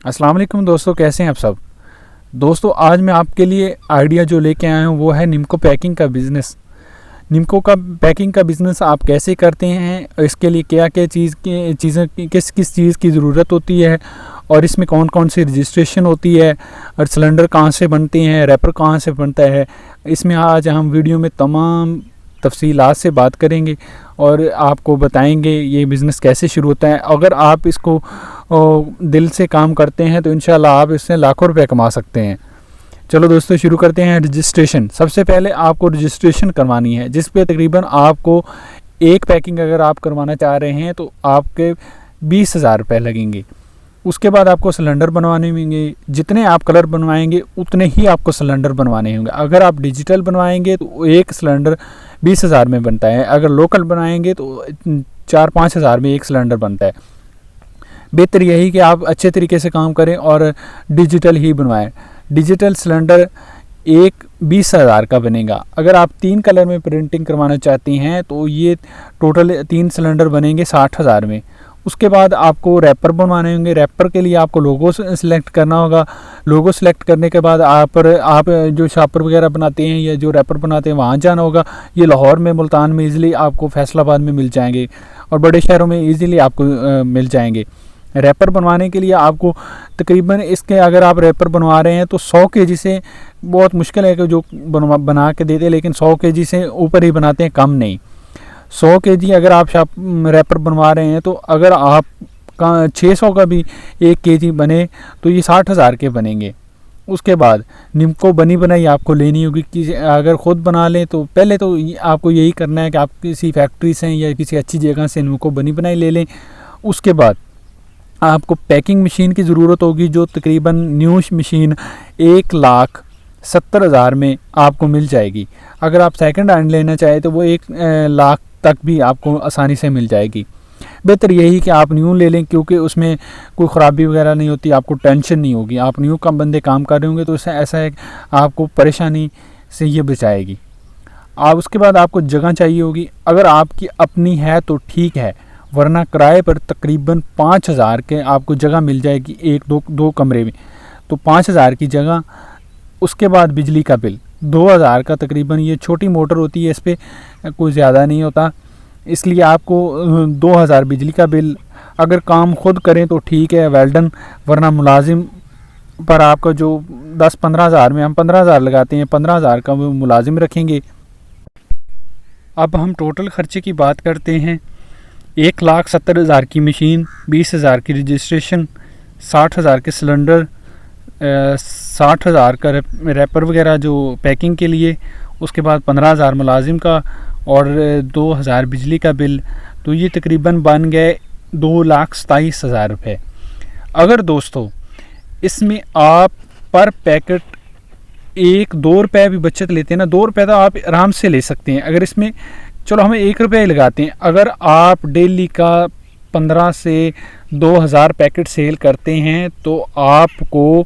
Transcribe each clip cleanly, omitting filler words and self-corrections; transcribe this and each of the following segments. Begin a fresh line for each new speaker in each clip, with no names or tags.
अस्सलाम वालेकुम दोस्तों, कैसे हैं आप सब। दोस्तों आज मैं आपके लिए आइडिया जो लेके आया हूँ वो है निम्को पैकिंग का बिज़नेस। निम्को का पैकिंग का बिज़नेस आप कैसे करते हैं, इसके लिए क्या क्या चीज़ें किस किस चीज़ की ज़रूरत होती है और इसमें कौन कौन सी रजिस्ट्रेशन होती है और सिलेंडर कहाँ से बनते हैं, रैपर कहाँ से बनता है, इसमें आज हम वीडियो में तमाम तफसीलात से बात करेंगे और आपको बताएंगे ये बिज़नेस कैसे शुरू होता है। अगर आप इसको दिल से काम करते हैं तो इंशाल्लाह आप इससे लाखों रुपए कमा सकते हैं। चलो दोस्तों शुरू करते हैं। रजिस्ट्रेशन, सबसे पहले आपको रजिस्ट्रेशन करवानी है, जिस पे तकरीबन आपको एक पैकिंग अगर आप करवाना चाह रहे हैं तो आपके 20,000 रुपये लगेंगे। उसके बाद आपको सिलेंडर बनवाने होंगे, जितने आप कलर बनवाएंगे उतने ही आपको सिलेंडर बनवाने होंगे। अगर आप डिजिटल बनवाएंगे तो एक सिलेंडर 20,000 में बनता है, अगर लोकल बनाएंगे तो 4-5 हज़ार में एक सिलेंडर बनता है। बेहतर यही कि आप अच्छे तरीके से काम करें और डिजिटल ही बनवाएं। डिजिटल सिलेंडर एक 20,000 का बनेगा। अगर आप 3 कलर में प्रिंटिंग करवाना चाहती हैं तो ये टोटल 3 सिलेंडर बनेंगे 60,000 में। उसके बाद आपको रैपर बनवाने होंगे। रैपर के लिए आपको लोगो सिलेक्ट करना होगा। लोगो सिलेक्ट करने के बाद आप जो शापर वगैरह बनाते हैं या जो रैपर बनाते हैं वहाँ जाना होगा। ये लाहौर में, मुल्तान में ईज़िली आपको, फैसलाबाद में मिल जाएंगे और बड़े शहरों में ईज़िली आपको मिल जाएंगे। रैपर बनवाने के लिए आपको तकरीबन इसके, अगर आप रैपर बनवा रहे हैं तो 100 kg से बहुत मुश्किल है कि जो बना के देते हैं, लेकिन 100 kg से ऊपर ही बनाते हैं, कम नहीं। 100 kg अगर आप रैपर बनवा रहे हैं तो अगर आप का 600 का भी 1 kg बने तो ये 60,000 के बनेंगे। उसके बाद निम्को बनी बनाई आपको लेनी होगी। कि अगर ख़ुद बना लें तो पहले तो आपको यही करना है कि आप किसी फैक्ट्री से या किसी अच्छी जगह से निम्को बनी बनाई ले लें। उसके बाद आपको पैकिंग मशीन की ज़रूरत होगी, जो तकरीबन न्यू मशीन 1,70,000 में आपको मिल जाएगी। अगर आप सेकंड हैंड लेना चाहें तो वो 1 लाख तक भी आपको आसानी से मिल जाएगी। बेहतर यही कि आप न्यू ले लें, क्योंकि उसमें कोई ख़राबी वगैरह नहीं होती, आपको टेंशन नहीं होगी। आप न्यू का बंदे काम कर रहे होंगे तो उससे ऐसा है कि आपको परेशानी से ये बचाएगी। आप उसके बाद आपको जगह चाहिए होगी। अगर आपकी अपनी है तो ठीक है, वरना किराए पर तकरीबन 5,000 के आपको जगह मिल जाएगी, 1-2 कमरे में, तो 5,000 की जगह। उसके बाद बिजली का बिल 2,000 का तकरीबन, ये छोटी मोटर होती है, इस पर कोई ज़्यादा नहीं होता, इसलिए आपको 2,000 बिजली का बिल। अगर काम खुद करें तो ठीक है, वेल्डन, वरना मुलाजिम पर आपका जो 10-15 हज़ार में हम 15,000 लगाते हैं, 15,000 का वो मुलाजिम रखेंगे। अब हम टोटल ख़र्चे की बात करते हैं। 1,70,000 की मशीन, 20,000 की रजिस्ट्रेशन, 60,000 के सिलेंडर, 60,000 का रैपर वगैरह जो पैकिंग के लिए, उसके बाद 15,000 मुलाजिम का और 2,000 बिजली का बिल, तो ये तकरीबन बन गए 2,27,000 रुपये। अगर दोस्तों इसमें आप पर पैकेट 1-2 रुपये भी बचत लेते हैं ना, 2 रुपये तो आप आराम से ले सकते हैं। अगर इसमें चलो हमें 1 रुपये लगाते हैं, अगर आप डेली का 15 से 2,000 पैकेट सेल करते हैं तो आपको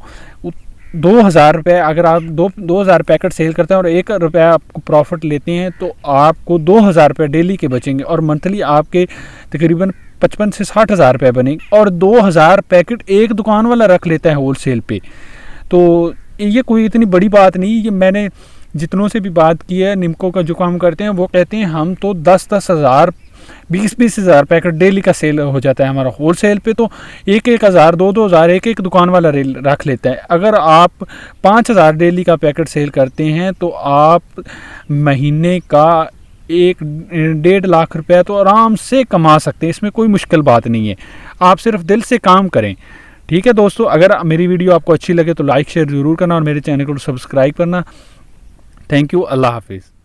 2,000 रुपये, अगर आप 2,000 पैकेट सेल करते हैं और 1 रुपया आपको प्रॉफिट लेते हैं तो आपको 2,000 रुपये डेली के बचेंगे और मंथली आपके तकरीबन 55 से 60,000 रुपये बनेंगे। और 2,000 पैकेट एक दुकान वाला रख लेता है होल सेल पे, तो ये कोई इतनी बड़ी बात नहीं। ये मैंने जितनों से भी बात की है, निम्को का जो काम करते हैं वो कहते हैं हम तो 10-10 हज़ार, 20-20 हज़ार पैकेट डेली का सेल हो जाता है हमारा होल सेल पे, तो 1-1 हज़ार, 2-2 हज़ार एक दुकान वाला रख लेता है। अगर आप 5,000 डेली का पैकेट सेल करते हैं तो आप महीने का 1-1.5 लाख रुपया तो आराम से कमा सकते हैं। इसमें कोई मुश्किल बात नहीं है, आप सिर्फ दिल से काम करें। ठीक है दोस्तों, अगर मेरी वीडियो आपको अच्छी लगे तो लाइक शेयर ज़रूर करना और मेरे चैनल को सब्सक्राइब करना। थैंक यू, अल्लाह हाफिज़।